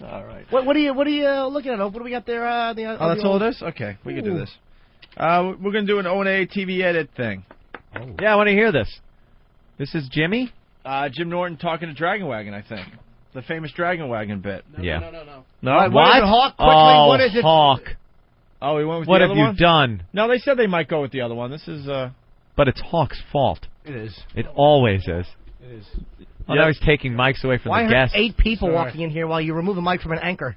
All right. What are you looking at? What do we got there? That's all it is? Okay, we can do this. We're going to do an O&A TV edit thing. Oh. Yeah, I want to hear this. This is Jimmy? Jim Norton talking to Dragon Wagon, I think. The famous Dragon Wagon bit. No. No? Right, What? What is it, Hawk? Quickly, oh, what is it? Hawk. Oh, he went with What the have other you one? done? No, they said they might go with the other one. This is, But it's Hawk's fault. It is. It always is. It is. Oh, now he's taking mics away from Why the are guests. 8 people walking in here while you remove a mic from an anchor?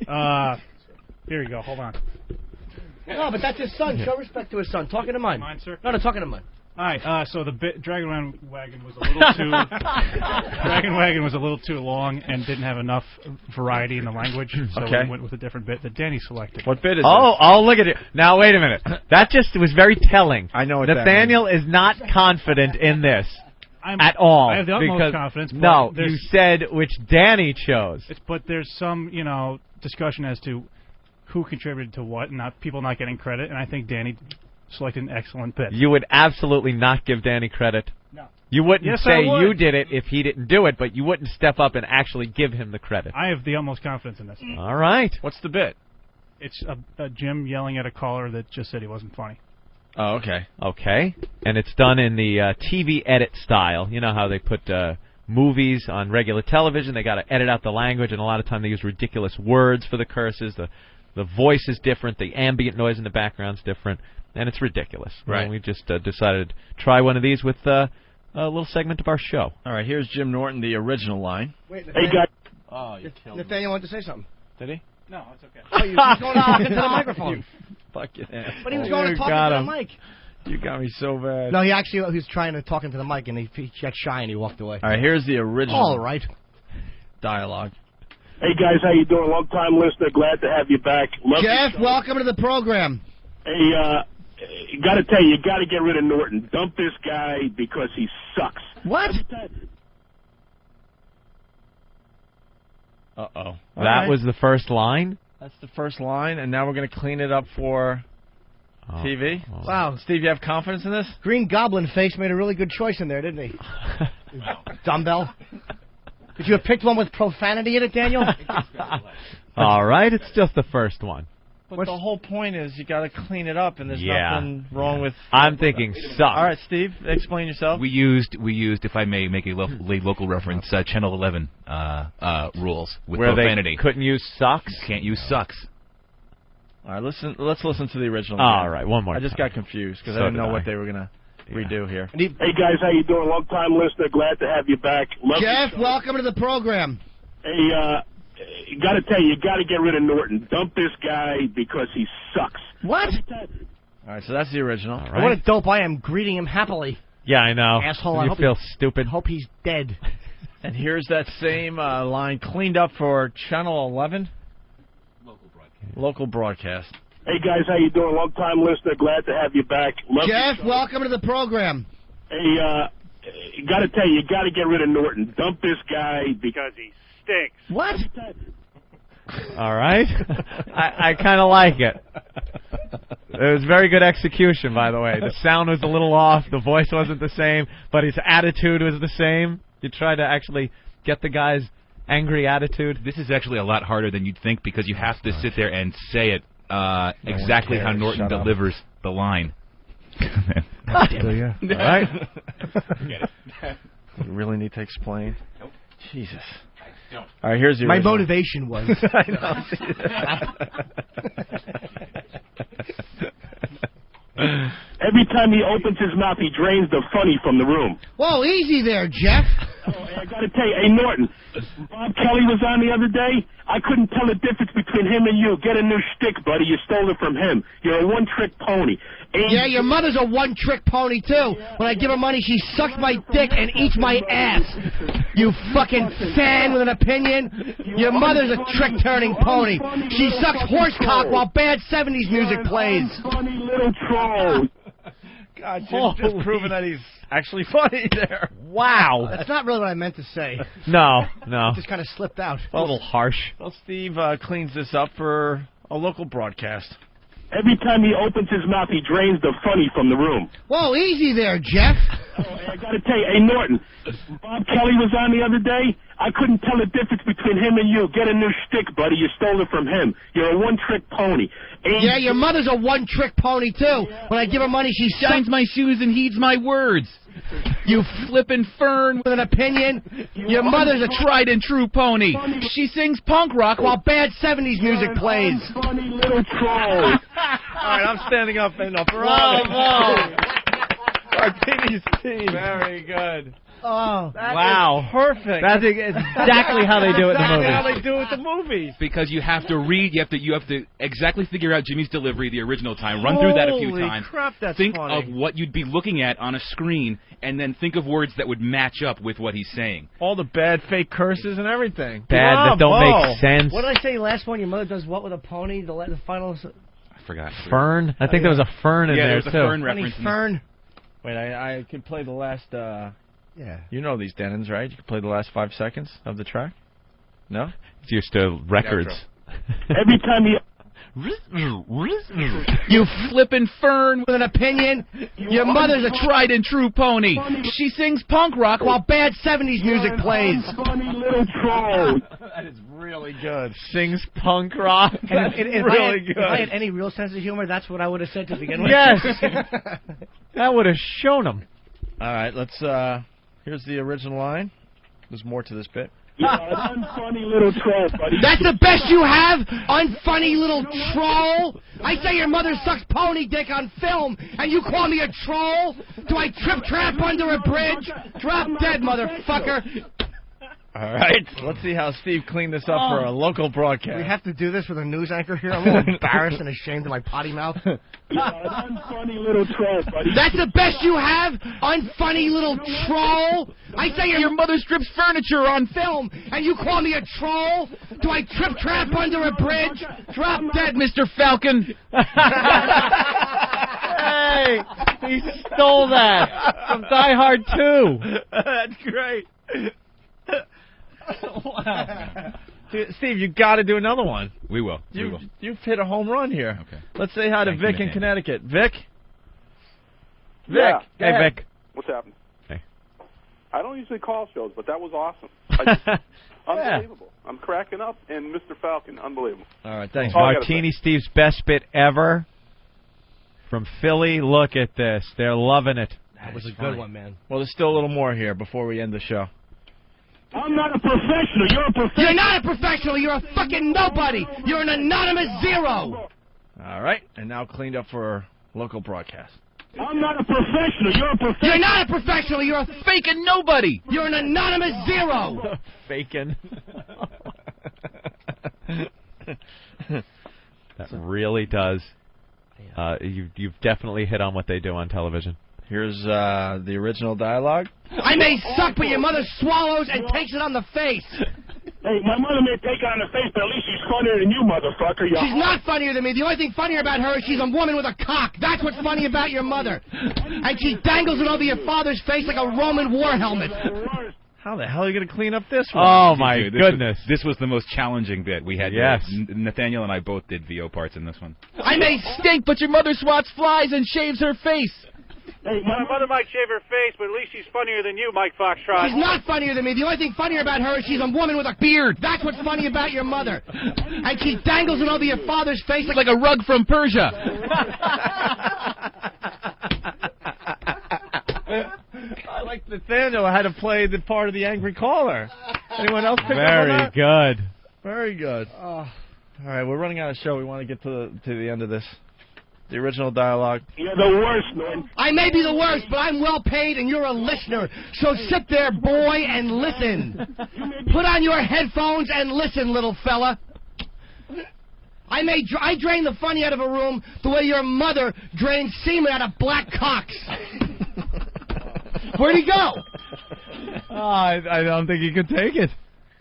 Here you go. Hold on. No, but that's his son. Show respect to his son. Talking to mine. Mine, sir? No, talking to mine. All right. So the Dragon Wagon was a little too Dragon Wagon was a little too long and didn't have enough variety in the language. So we went with a different bit that Danny selected. What bit is Oh, look at it. Now, wait a minute. That just was very telling. I know what Nathaniel is not confident in this at all. I have the utmost because, confidence. But no, you said which Danny chose. But there's some, discussion as to who contributed to what, and people not getting credit. And I think Danny selected an excellent bit. You would absolutely not give Danny credit. No. You wouldn't Yes, say I would. you did it if he didn't do it, but you wouldn't step up and actually give him the credit. I have the utmost confidence in this. All right. What's the bit? It's a Jim yelling at a caller that just said he wasn't funny. Oh, okay. Okay. And it's done in the TV edit style. You know how they put movies on regular television. They got to edit out the language, and a lot of time they use ridiculous words for the curses. The voice is different. The ambient noise in the background's different. And it's ridiculous. Right. And we just decided to try one of these with a little segment of our show. All right, here's Jim Norton, the original line. Wait, Hey, guys. Oh, you killed me. Nathaniel wanted to say something. Did he? No, it's okay. Oh, he was going to talk into the microphone. Fucking ass. But he was going to talk into the mic. You got me so bad. No, he was trying to talk into the mic, and he got shy, and he walked away. All right, here's the original All right. dialogue. Hey, guys, how you doing? Long-time listener. Glad to have you back. Love Jeff, welcome to the program. Hey, got to tell you, you got to get rid of Norton. Dump this guy because he sucks. What? Uh-oh. That was the first line? That's the first line, and now we're going to clean it up for TV. Oh. Wow. Steve, you have confidence in this? Green Goblin Face made a really good choice in there, didn't he? Dumbbell. Could you have picked one with profanity in it, Daniel? All right, it's just the first one. But the whole point is you got to clean it up, and there's nothing wrong with... I'm thinking sucks. All right, Steve, explain yourself. We used, if I may make a local reference, Channel 11 rules with where profanity. They couldn't use sucks? Can't use sucks. All right, let's listen to the original. All right, one more I just got confused because I didn't know what they were going to redo here. Hey, guys, how you doing? Long-time listener. Glad to have you back. Love Jeff, welcome to the program. Hey, got to tell you, you got to get rid of Norton. Dump this guy because he sucks. What? All right, so that's the original. All right. What a dope I am, greeting him happily. Yeah, I know. Asshole, I You hope feel stupid. Hope he's dead. And here's that same line cleaned up for Channel 11. Local broadcast. Hey, guys, how you doing? Long-time listener. Glad to have you back. Love Jeff, welcome to the program. Hey, got to tell you, you got to get rid of Norton. Dump this guy because he stinks. What? All right. I kind of like it. It was very good execution, by the way. The sound was a little off. The voice wasn't the same, but his attitude was the same. You tried to actually get the guy's angry attitude. This is actually a lot harder than you'd think because you have to sit there and say it exactly how Norton delivers the line. All right. Get it. You really need to explain. Nope. Jesus. I don't. All right, here's the My original. motivation was... I know. Every time he opens his mouth, he drains the funny from the room. Whoa, easy there, Jeff. Oh, I got to tell you, hey, Norton, Bob Kelly was on the other day. I couldn't tell the difference between him and you. Get a new shtick, buddy. You stole it from him. You're a one-trick pony. Yeah, your mother's a one-trick pony, too. When I give her money, she sucks my dick and eats my ass. You fucking fan with an opinion. Your mother's a trick-turning pony. She sucks horse cock while bad 70s music plays. Funny little troll. God, Jim's just proving that he's actually funny there. Wow. That's not really what I meant to say. No. Just kind of slipped out. A little harsh. Well, Steve cleans this up for a local broadcast. Every time he opens his mouth, he drains the funny from the room. Whoa, easy there, Jeff. I gotta tell you, hey, Norton, Bob Kelly was on the other day. I couldn't tell the difference between him and you. Get a new shtick, buddy. You stole it from him. You're a one-trick pony. Yeah, your mother's a one-trick pony, too. When I give her money, she shines my shoes and heeds my words. You flippin' fern with an opinion. Your mother's a tried and true pony. She sings punk rock while bad 70s music plays. Funny little troll. All right, I'm standing up and up. Bravo. Martini Steve. Very good. Oh, wow. Perfect. That's exactly how they do it in the movies. Exactly how they do it in the movies. Because you have to read, you have to exactly figure out Jimmy's delivery the original time, run through that a few times. Holy crap, that's think funny. of what you'd be looking at on a screen, and then think of words that would match up with what he's saying. All the bad fake curses and everything. Bad that don't make sense. What did I say last one? Your mother does what with a pony? The final... I forgot. Fern? I think there was a fern in there, there's too. a fern reference. Fern. Wait, I could play the last... Yeah. You know these Denons, right? You can play the last 5 seconds of the track? No? It's used to records. Every time he... You flippin' fern with an opinion. Your mother's a tried and true pony. She sings punk rock while bad 70s music plays. Funny little troll. That is really good. Sings punk rock. That's If really good. If I had any real sense of humor, that's what I would have said to begin with. Yes. That would have shown him. All right, let's... Here's the original line. There's more to this bit. You're an unfunny little troll, buddy. That's the best you have? Unfunny little troll? I say your mother sucks pony dick on film, and you call me a troll? Do I trip-trap under a bridge? Drop dead, motherfucker. All right, let's see how Steve cleaned this up for a local broadcast. We have to do this with a news anchor here? I'm a little embarrassed and ashamed of my potty mouth. You're an unfunny little troll, buddy. That's the best you have? Unfunny little troll? I say your mother strips furniture on film, and you call me a troll? Do I trip-trap under a bridge? Drop dead, Mr. Falcon. Hey, he stole that from Die Hard 2. That's great. Wow. Steve, you got to do another one. We will. You've hit a home run here. Okay. Let's say hi to Thank Vic you, in man. Connecticut. Vic? Yeah. Vic. Hey, Vic. What's happening? Hey. I don't usually call shows, but that was awesome. Unbelievable. I'm cracking up, and Mr. Falcon, unbelievable. All right, thanks. Martini Steve's best bit ever from Philly. Look at this. They're loving it. That was a good one, man. Well, there's still a little more here before we end the show. I'm not a professional. You're a professional. You're not a professional. You're a fucking nobody. You're an anonymous zero. All right, and now cleaned up for local broadcast. I'm not a professional. You're a professional. You're not a professional. You're a faking nobody. You're an anonymous zero. Faking. That really does. You've definitely hit on what they do on television. Here's the original dialogue. I may suck, but your mother swallows and takes it on the face. Hey, my mother may take it on the face, but at least she's funnier than you, motherfucker. She's not funnier than me. The only thing funnier about her is she's a woman with a cock. That's what's funny about your mother. And she dangles it over your father's face like a Roman war helmet. How the hell are you going to clean up this one? Oh, my goodness. This was the most challenging bit we had. Yes. Nathaniel and I both did VO parts in this one. I may stink, but your mother swats flies and shaves her face. Hey, My mother might shave her face, but at least she's funnier than you, Mike Foxtrot. She's not funnier than me. The only thing funnier about her is she's a woman with a beard. That's what's funny about your mother. And she dangles it over your father's face like a rug from Persia. I like Nathaniel had to play the part of the angry caller. Anyone else pick up on Very that? good. Very good. All right, we're running out of show. We want to get to the end of this. The original dialogue. You're the worst, man. I may be the worst, but I'm well paid and you're a listener. So sit there, boy, and listen. Put on your headphones and listen, little fella. I drain the funny out of a room the way your mother drains semen out of black cocks. Where'd he go? I don't think he could take it.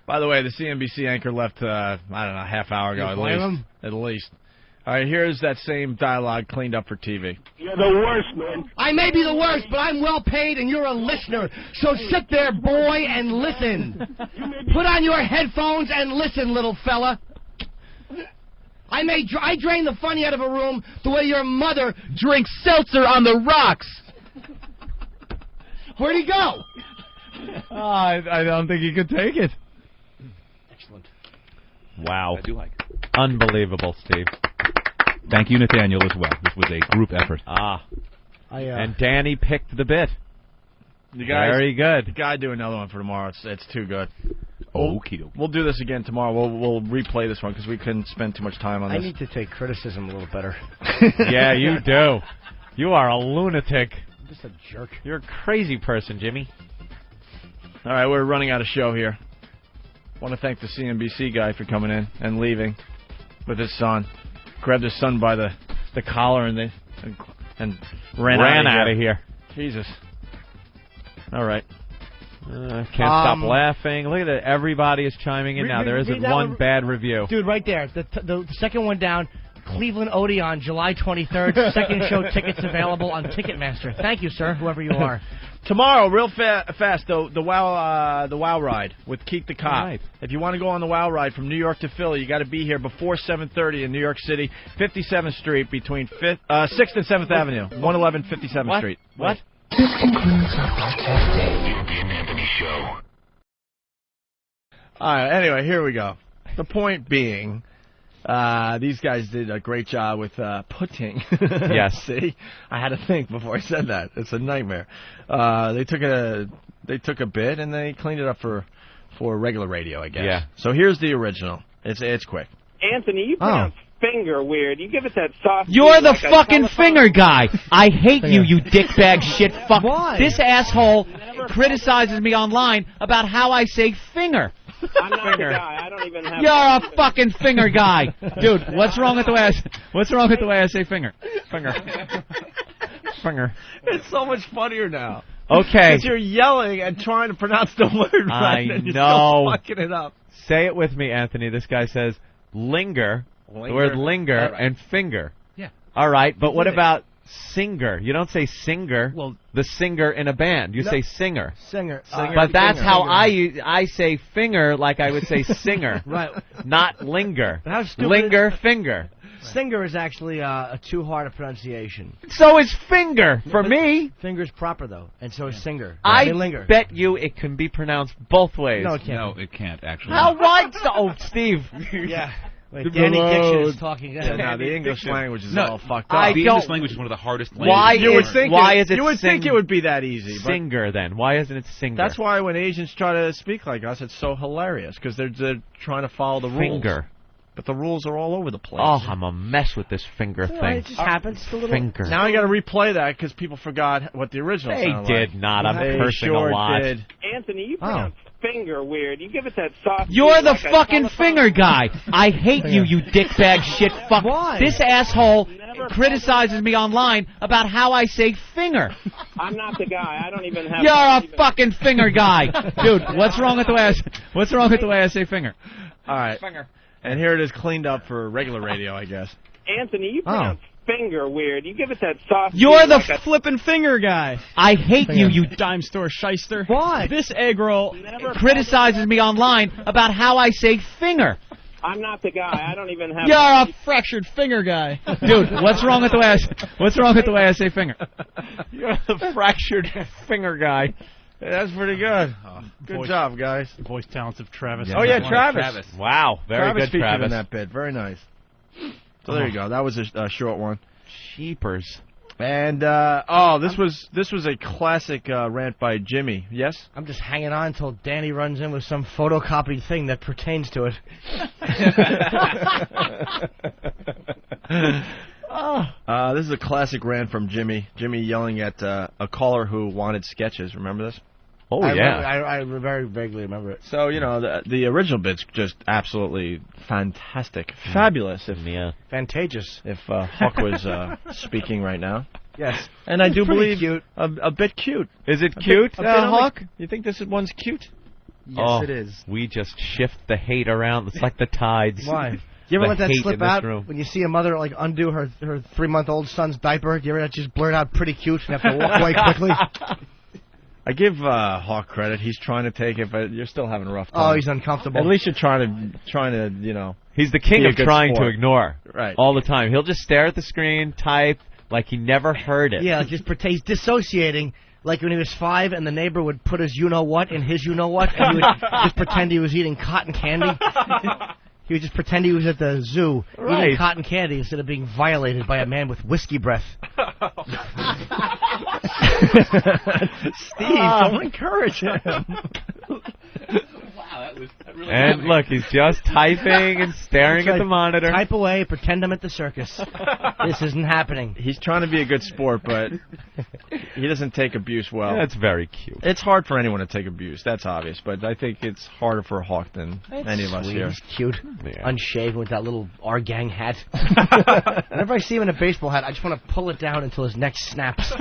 By the way, the CNBC anchor left, I don't know, a half hour ago You blame him? at least. All right, here's that same dialogue cleaned up for TV. You're the worst, man. I may be the worst, but I'm well paid and you're a listener. So sit there, boy, and listen. Put on your headphones and listen, little fella. I drain the funny out of a room the way your mother drinks seltzer on the rocks. Where'd he go? I don't think he could take it. Excellent. Wow. I do like it. Unbelievable, Steve. Thank you, Nathaniel, as well. This was a group effort. And Danny picked the bit. Very good. The guy do another one for tomorrow. It's too good. Okay. We'll do this again tomorrow. We'll replay this one because we couldn't spend too much time on this. I need to take criticism a little better. Yeah, you do. You are a lunatic. I'm just a jerk. You're a crazy person, Jimmy. All right, we're running out of show here. Want to thank the CNBC guy for coming in and leaving with his son. Grabbed his son by the collar and ran out of here. Jesus. All right. Can't stop laughing. Look at it. Everybody is chiming in now. There isn't one bad review. Dude, right there. The second one down. Cleveland Odeon, July 23rd. Second show tickets available on Ticketmaster. Thank you, sir, whoever you are. Tomorrow, real fast, though, the Wow Ride with Keith the Cop. Right. If you want to go on the Wow Ride from New York to Philly, you got to be here before 7:30 in New York City, 57th Street between 6th and 7th Avenue, 111 57th Street. What? This concludes our broadcast day. The Opie Anthony Show. All right, anyway, here we go. The point being, these guys did a great job with putting. Yes. See? I had to think before I said that. It's a nightmare. They took a bit and they cleaned it up for regular radio, I guess. Yeah. So here's the original. It's quick. Anthony, you pronounce finger weird. You give it that soft. You're the fucking finger guy. I hate you, you dickbag shit fuck. Why? This asshole criticizes me online about how I say finger. I'm not the guy. I don't even have. You're a fucking finger guy, dude. What's wrong with the way I say finger? Finger. It's so much funnier now. Okay. Because you're yelling and trying to pronounce the word right. I and you're know. still fucking it up. Say it with me, Anthony. This guy says linger. The word linger and finger. Yeah. All right, but what about singer? You don't say singer. Well, the singer in a band. You say singer. Singer. But that's how I say finger, like I would say singer. Right. Not linger. How stupid Linger, finger. Singer is actually too hard a pronunciation. So is finger for me. Finger's proper, though, and so is singer. I linger. bet you it can be pronounced both ways. No, it can't. No, it can't, actually. How right? Oh, Steve. Yeah. Wait, Danny Diction is talking. Yeah, no, the English language is all fucked up. The English language is one of the hardest languages. Why is it you would think it would be that easy. But singer then? Why isn't it singer? that's why when Asians try to speak like us, it's so hilarious because they're trying to follow the rules. Finger. But the rules are all over the place. Oh, I'm a mess with this finger thing. It just happens. It's a little Finger. Now I got to replay that because people forgot what the original They sounded did like. not. I'm They cursing sure a lot. did. Anthony, you pronounce finger weird. You give it that soft. You're the like a fucking telephone. finger guy. I hate you, you dickbag shit fuck. Why? This asshole criticizes me online about how I say finger. I'm not the guy. I don't even have. You're a fucking finger guy, dude. What's wrong with the way I say finger? All right. And here it is cleaned up for regular radio, I guess. Anthony, you pronounce finger weird. You give it that soft. You're the flippin' finger guy. I hate you, you Dime store shyster. Why? This egg roll criticizes me online about how I say finger. I'm not the guy. I don't even have. You're a fractured finger guy. Dude, what's wrong with the way I say finger? You're the fractured finger guy. That's pretty good. Good job, guys. Voice talents of Travis. Oh, yeah, Travis. Wow, very Travis good, Travis. in that bit. Very nice. So there you go. That was a short one. Cheapers. And this was a classic rant by Jimmy. Yes. I'm just hanging on until Danny runs in with some photocopied thing that pertains to it. This is a classic rant from Jimmy. Jimmy yelling at a caller who wanted sketches. Remember this? Oh, I very vaguely remember it. So, you know, the original bit's just absolutely fantastic. Fabulous. Fantageous. If Huck was speaking right now. Yes. And I do believe cute. A bit cute. Is it cute, Huck? You think this one's cute? Yes, it is. We just shift the hate around. It's like the tides. Why? You ever let that slip out room. when you see a mother like undo her 3-month-old son's diaper? Do you ever just blurt out pretty cute and have to walk away quickly? I give Hawk credit. He's trying to take it, but you're still having a rough time. Oh, he's uncomfortable. At least you're trying to, you know. He's the king be a of good trying sport. to ignore. Right. All the time. He'll just stare at the screen, type, like he never heard it. Yeah, just he's dissociating. Like when he was 5 and the neighbor would put his you-know-what in his you-know-what, and he would just pretend he was eating cotton candy. He would just pretend he was at the zoo eating cotton candy instead of being violated by a man with whiskey breath. Steve, don't encourage him. Wow, that really And look, he's just typing and staring at the monitor. Type away, pretend I'm at the circus. This isn't happening. He's trying to be a good sport, but he doesn't take abuse well. That's very cute. It's hard for anyone to take abuse. That's obvious, but I think it's harder for Hawk than any of us Sweet. here. He's cute. Yeah. Unshaven with that little R Gang hat. Whenever I see him in a baseball hat, I just want to pull it down until his neck snaps.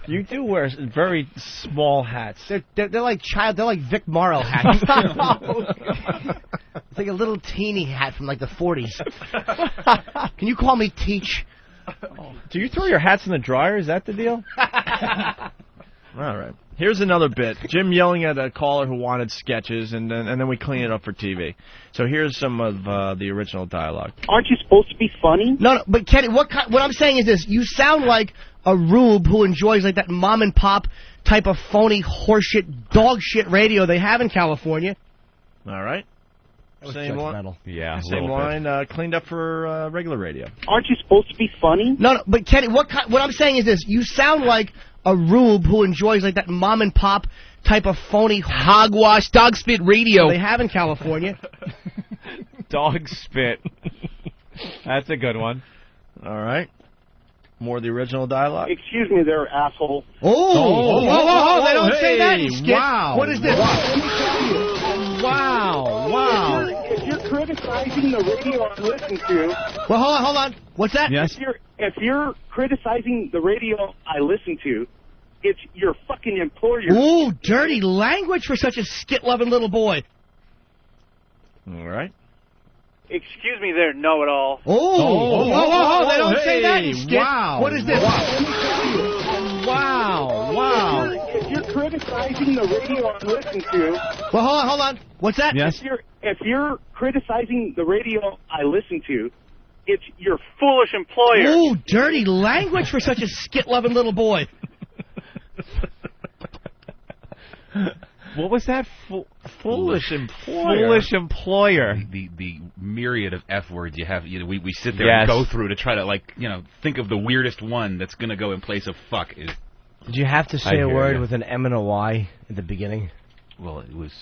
You do wear very small hats. They're like they're like Vic Morrow hats. It's like a little teeny hat from like the 40s. Can you call me Teach? Do you throw your hats in the dryer? Is that the deal? All right. Here's another bit. Jim yelling at a caller who wanted sketches, and then we clean it up for TV. So here's some of the original dialogue. Aren't you supposed to be funny? No, but Kenny, what I'm saying is this. You sound like a rube who enjoys like that mom and pop type of phony horseshit, dog shit radio they have in California. All right. Same line. Yeah, Same line cleaned up for regular radio. Aren't you supposed to be funny? No, but Kenny, what I'm saying is this. You sound like a rube who enjoys like that mom and pop type of phony hogwash dog spit radio they have in California. Dog spit. That's a good one. All right. More of the original dialogue. Excuse me there, asshole. Oh, they don't say that in skit. Wow. What is this? Wow. If you're criticizing the radio I listen to... Well, hold on. What's that? Yes. If you're criticizing the radio I listen to, it's your fucking employer. Ooh, dirty language for such a skit-loving little boy. All right. Excuse me there, know-it-all. Oh, they don't say that in skit. Wow. What is this? Wow. If you're criticizing the radio I listen to... Well, hold on. What's that? Yes. If you're criticizing the radio I listen to, it's your Foolish employer. Ooh, dirty language for such a skit-loving little boy. What was that? Foolish employer. Foolish employer. The myriad of F words you have, we sit there Yes. and go through to try to think of the weirdest one that's gonna go in place of fuck. Did you have to say a word with an M and a Y at the beginning? Well, it was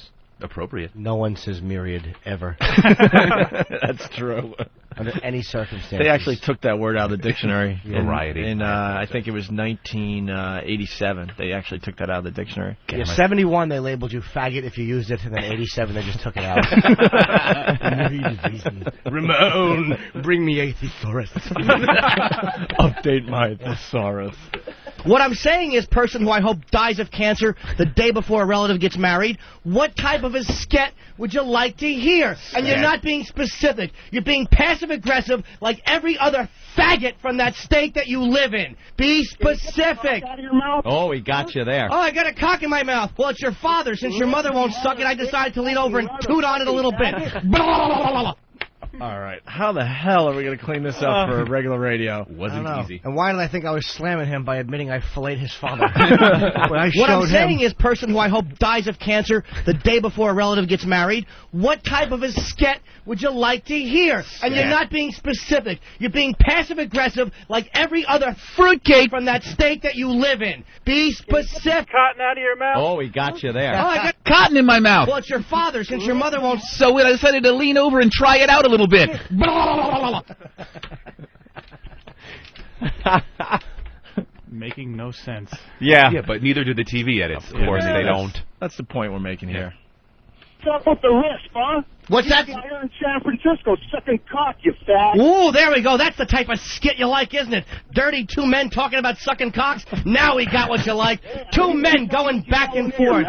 appropriate. No one says myriad ever. That's true. Under any circumstances. They actually took that word out of the dictionary. Variety. In I think it was 1987. They actually took that out of the dictionary. Yeah, 71 they labeled you faggot if you used it, and then 87 they just took it out. Ramon, bring me a thesaurus. Update my thesaurus. What I'm saying is, person who I hope dies of cancer the day before a relative gets married, what type of a sket would you like to hear? And you're not being specific. You're being passive-aggressive like every other faggot from that state that you live in. Be specific. out of your mouth. Oh, he got you there. Oh, I got a cock in my mouth. Well, it's your father. Since your mother won't suck it, I decided to lean over and toot on it a little bit. All right. How the hell are we going to clean this up for regular radio? Wasn't easy. And why did I think I was slamming him by admitting I filleted his father? What I'm saying is, person who I hope dies of cancer the day before a relative gets married, what type of a sket would you like to hear? And you're not being specific. You're being passive-aggressive like every other fruitcake from that state that you live in. Be specific. Cotton out of your mouth. Oh, he got you there. Oh, I got Cotton in my mouth. Well, it's your father. Since your mother won't So I decided to lean over and try it out a little bit. Making no sense. Yeah. Yeah, but neither do the TV edits. Of course, they don't. That's the point we're making here. Stop with the lisp, huh? What's that? You're in San Francisco sucking cock, you fag. Ooh, there we go. That's the type of skit you like, isn't it? Dirty two men talking about sucking cocks. Now we got what you like. Two men going back and forth.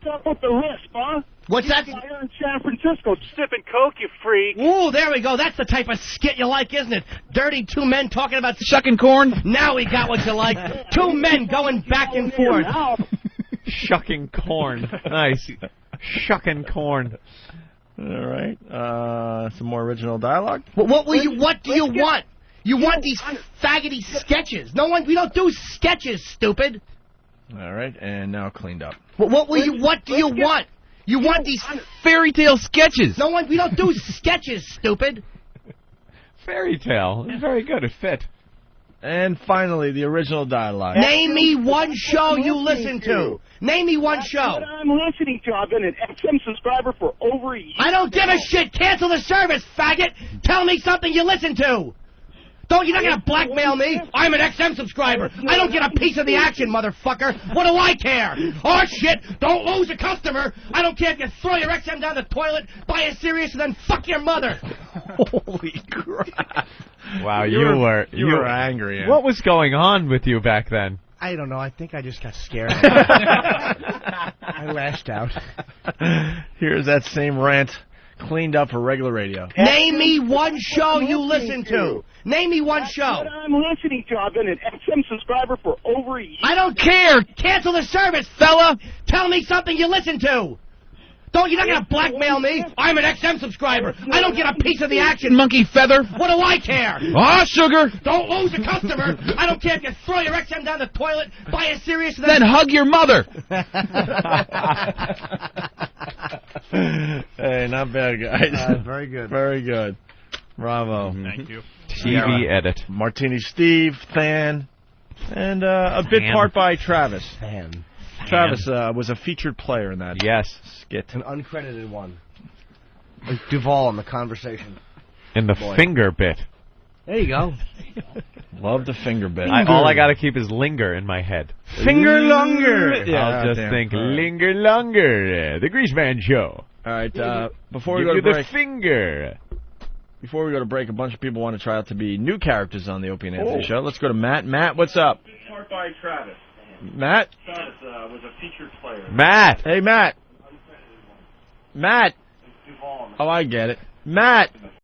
Stop with the lisp, huh? What's that? You're in San Francisco sipping coke, you freak. Ooh, there we go. That's the type of skit you like, isn't it? Dirty two men talking about Shucking corn? Now we got what you like. Two men going back and forth. Shucking corn. Nice. Shucking corn. All right. Some more original dialogue. What do you want? You want these faggoty sketches. We don't do sketches, stupid. All right, and now cleaned up. What do you want? You want these fairy tale sketches. We don't do sketches, stupid. Fairy tale. Very good. It fit. And finally, the original dialogue. Name me one show you listen to. Name me one show. What I'm listening to. I've been an XM subscriber for over a year. I don't give a shit. Cancel the service, faggot. Tell me something you listen to. You're not going to blackmail me. I'm an XM subscriber. I don't get a piece of the action, motherfucker. What do I care? Oh, shit. Don't lose a customer. I don't care if you throw your XM down the toilet, buy a Sirius, and then fuck your mother. Holy crap. Wow, you were angry. Yeah. What was going on with you back then? I don't know. I think I just got scared. I lashed out. Here's that same rant cleaned up for regular radio. Name me one show you listen to. Name me one show. What I'm listening to. I've been an XM subscriber for over a year. I don't care. Cancel the service, fella. Tell me something you listen to. You're not going to blackmail me. I'm an XM subscriber. I don't get a piece of the action. Monkey feather. What do I care? Ah, sugar. Don't lose a customer. I don't care if you throw your XM down the toilet, buy a Sirius, and then hug your mother. Hey, not bad, guys. Very good. Very good. Bravo. Thank you. TV edit. Martini Steve, Than, and a bit part by Travis. Than. Travis was a featured player in that skit. An uncredited one. Like Duvall in the conversation. In the finger bit. There you go. Love the finger bit. All I got to keep is linger in my head. Finger longer. Yeah, I'll just think linger longer. The Greaseman Show. All right. Before we Give go to you break, the finger. Before we go to break, a bunch of people want to try out to be new characters on the Opie and Anthony Show. Let's go to Matt. Matt, what's up? Part by Travis. Matt? Travis was a featured player. Matt. Hey, Matt. Matt. Oh, I get it. Matt.